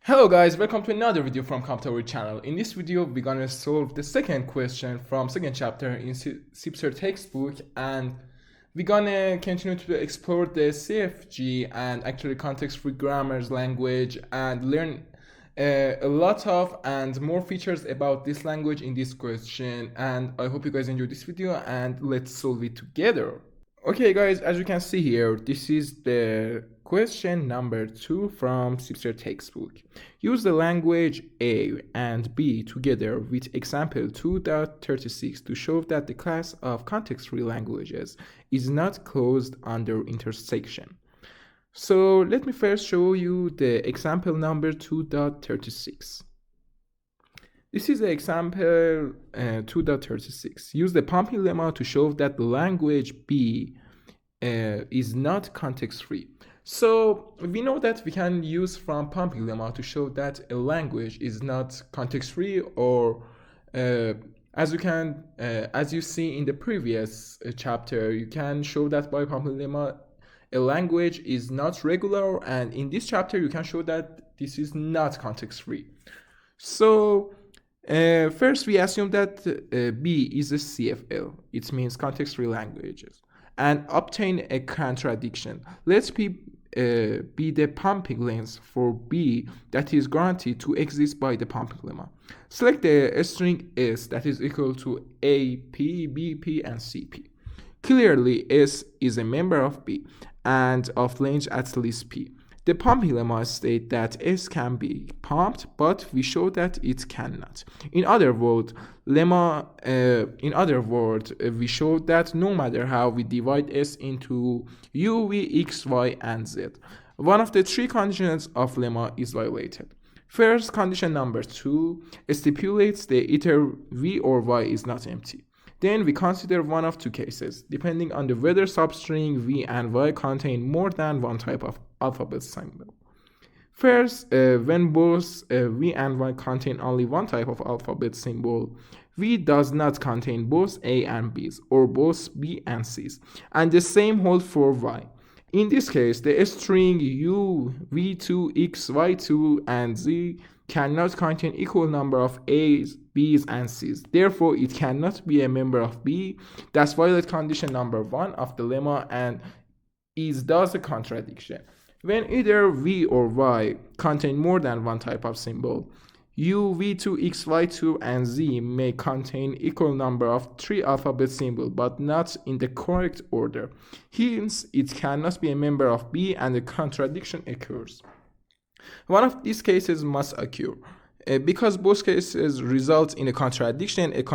Hello guys, welcome to another video from Complementation channel. In this video, we're gonna solve the second question from second chapter in Sipser textbook, and we're gonna continue to explore the CFG and actually context-free grammars language and learn a lot of and more features about this language in this question. And I hope you guys enjoyed this video, and let's solve it together. Okay guys, as you can see here, this is the question number 2 from Sipser textbook. Use the language A and B together with example 2.36 to show that the class of context-free languages is not closed under intersection. So let me first show you the example number 2.36. This is the example 2.36. Use the pumping lemma to show that the language B is not context-free. So we know that we can use from pumping lemma to show that a language is not context-free, or as you see in the previous chapter, you can show that by pumping lemma a language is not regular, and in this chapter you can show that this is not context-free. So first, we assume that B is a CFL. It means context-free languages, and obtain a contradiction. Let's be the pumping length for B that is guaranteed to exist by the pumping lemma. Select the string S that is equal to AP, BP, and CP. Clearly, S is a member of B and of length at least P. The pumping lemma states that S can be pumped, but we show that it cannot. In other words, we show that no matter how we divide S into U, V, X, Y, and Z, one of the three conditions of lemma is violated. First, condition number 2 stipulates that either V or Y is not empty. Then we consider one of two cases, depending on whether substring V and Y contain more than one type of alphabet symbol. First, when both V and Y contain only one type of alphabet symbol, V does not contain both A and B's, or both B and C's, and the same holds for Y. In this case, the string U, V2, X, Y2, and Z cannot contain equal number of A's, B's, and C's. Therefore, it cannot be a member of B. That's violate condition number 1 of the lemma and is thus a contradiction. When either V or Y contain more than one type of symbol, U, V2, X, Y2, and Z may contain equal number of 3 alphabet symbols, but not in the correct order. Hence, it cannot be a member of B, and a contradiction occurs. One of these cases must occur. Because both cases result in a contradiction is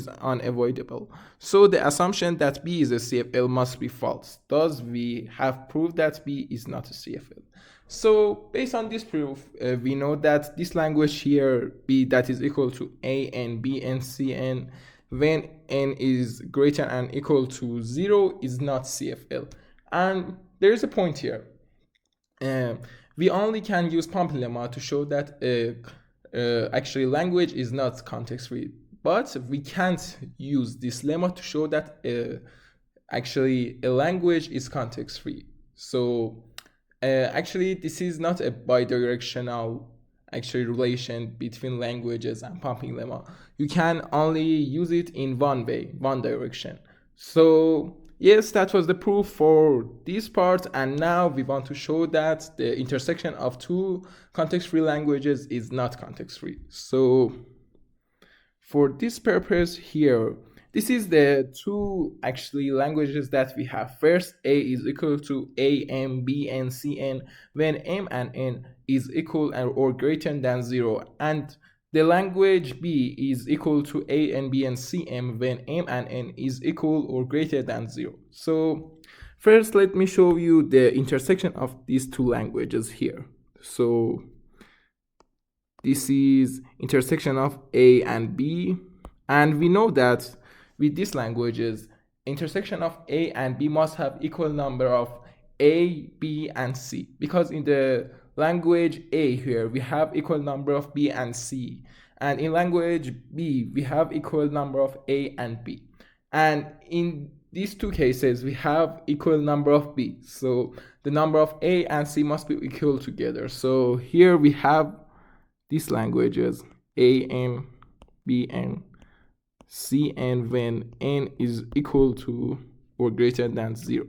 unavoidable. So the assumption that B is a CFL must be false. Thus, we have proved that B is not a CFL. So based on this proof, we know that this language here, B, that is equal to A and B and C, and when n is greater than or equal to 0 is not CFL. And there is a point here. We only can use pumping lemma to show that actually language is not context-free, but we can't use this lemma to show that actually a language is context-free. So actually this is not a bidirectional relation between languages and pumping lemma. You can only use it in one way, one direction. So yes, that was the proof for this part, and now we want to show that the intersection of two context-free languages is not context-free. So for this purpose here, this is the two languages that we have. First, A is equal to A, M, B, and C, N when M and N is equal or greater than 0, and the language B is equal to A and B and C, M when M and N is equal or greater than 0. So first, let me show you the intersection of these two languages here. So this is intersection of A and B, and we know that with these languages, intersection of A and B must have equal number of A, B, and C, because in the language A here we have equal number of B and C, and in language B we have equal number of A and B, and in these two cases, we have equal number of b. So the number of a and c must be equal together. So here we have these languages, a n, b n, c n, when n is equal to or greater than 0.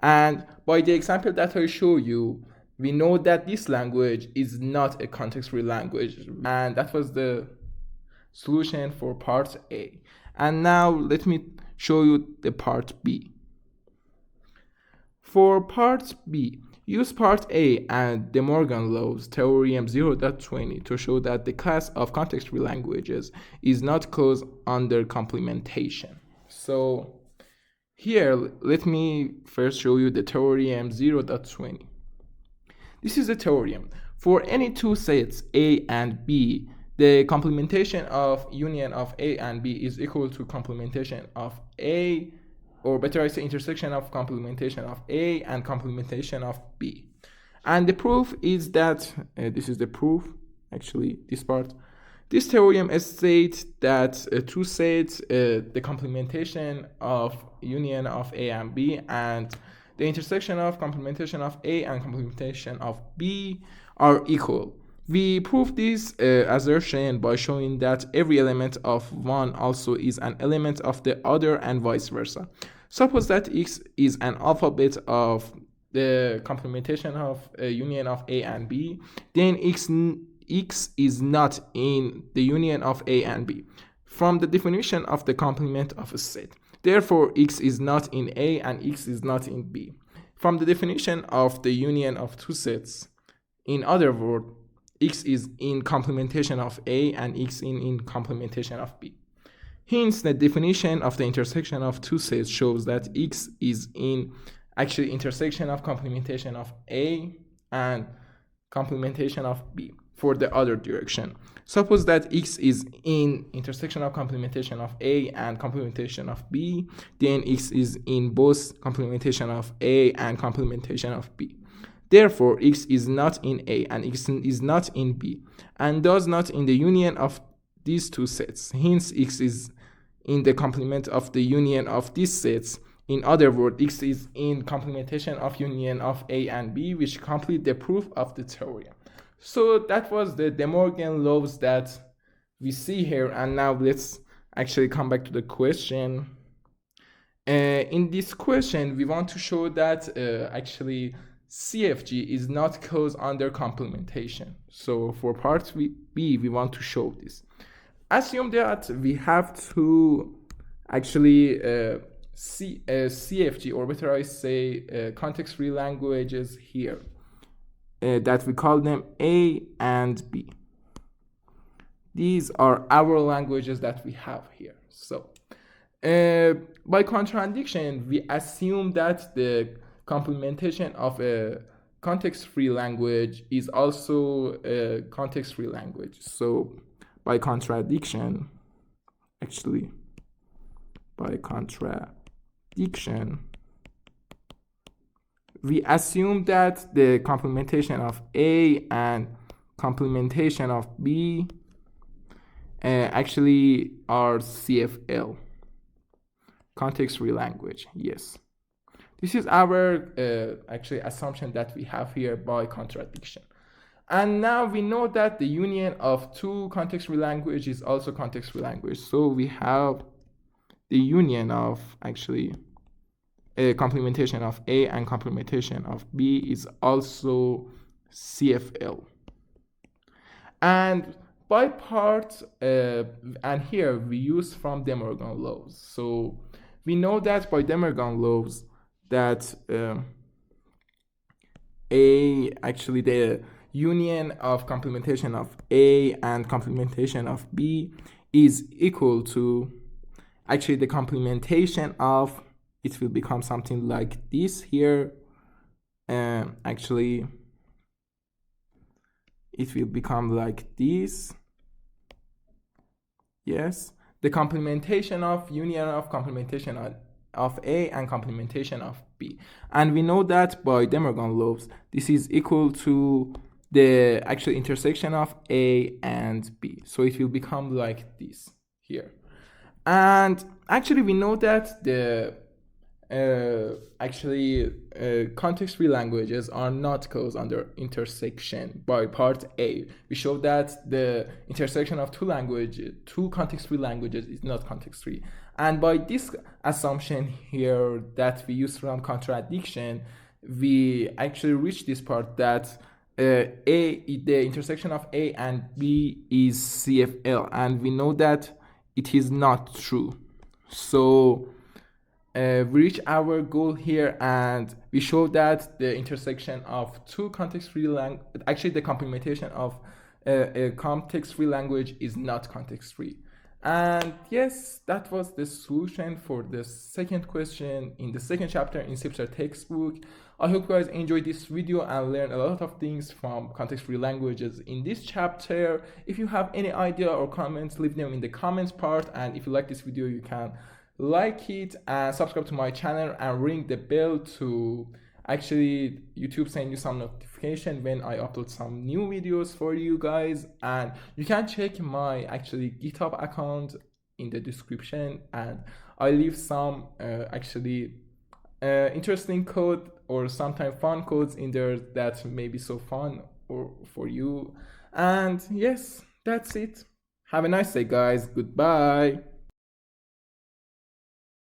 And by the example that I show you, we know that this language is not a context-free language. And that was the solution for part A. And now let me show you the part B. For part B, use part A and De Morgan Law's Theorem 0.20 to show that the class of context-free languages is not clause under complementation. So here, let me first show you the Theorem 0.20. This is a theorem. For any two sets A and B, the complementation of union of A and B is equal to complementation of A, or better I say intersection of complementation of A and complementation of B. And the proof is that, this is the proof, actually, this part. This theorem states that two sets, the complementation of union of A and B and the intersection of complementation of A and complementation of B are equal. We prove this assertion by showing that every element of one also is an element of the other and vice versa. Suppose that X is an alphabet of the complementation of union of A and B, then X is not in the union of A and B from the definition of the complement of a set. Therefore, X is not in A and X is not in B. From the definition of the union of two sets, in other words, X is in complementation of A and X in complementation of B. Hence, the definition of the intersection of two sets shows that X is in actually intersection of complementation of A and complementation of B for the other direction. Suppose that X is in intersection of complementation of A and complementation of B, then X is in both complementation of A and complementation of B. Therefore, X is not in A and X is not in B, and thus not in the union of these two sets. Hence, X is in the complement of the union of these sets. In other words, X is in complementation of union of A and B, which complete the proof of the theorem. So that was the De Morgan laws that we see here. And now let's actually come back to the question. In this question, we want to show that actually CFG is not clause under complementation. So for part B, we want to show this. Assume that we have to actually CFG, or better I say context-free languages here. That we call them A and B. These are our languages that we have here. So by contradiction, we assume that the complementation of a context-free language is also a context-free language. So by contradiction, we assume that the complementation of A and complementation of B actually are CFL, context-free language. Yes, this is our actually assumption that we have here by contradiction. And now we know that the union of two context-free language is also context-free language. So we have the union of actually a complementation of A and complementation of B is also CFL. And by part, and here we use from De Morgan laws. So we know that by De Morgan laws that A, actually the union of complementation of A and complementation of B is equal to actually the complementation of, it will become something like this here. Actually, it will become like this. Yes, the complementation of union of complementation of A and complementation of B. And we know that by De Morgan laws, this is equal to the actual intersection of A and B. So it will become like this here. And actually we know that the context-free languages are not closed under intersection by part A. We show that the intersection of two context-free languages is not context-free. And by this assumption here that we use from contradiction, we actually reach this part that the intersection of A and B is CFL, and we know that it is not true. So we reach our goal here, and we show that the intersection of two context-free actually the complementation of a context-free language is not context-free. And yes, that was the solution for the second question in the second chapter in Sipser textbook. I hope you guys enjoyed this video and learned a lot of things from context-free languages in this chapter. If you have any idea or comments, leave them in the comments part. And if you like this video, you can like it and subscribe to my channel and ring the bell to actually YouTube send you some notification when I upload some new videos for you guys. And you can check my actually GitHub account in the description, and I leave some interesting code or sometimes fun codes in there that may be so fun or for you. And yes, that's it. Have a nice day, guys. Goodbye.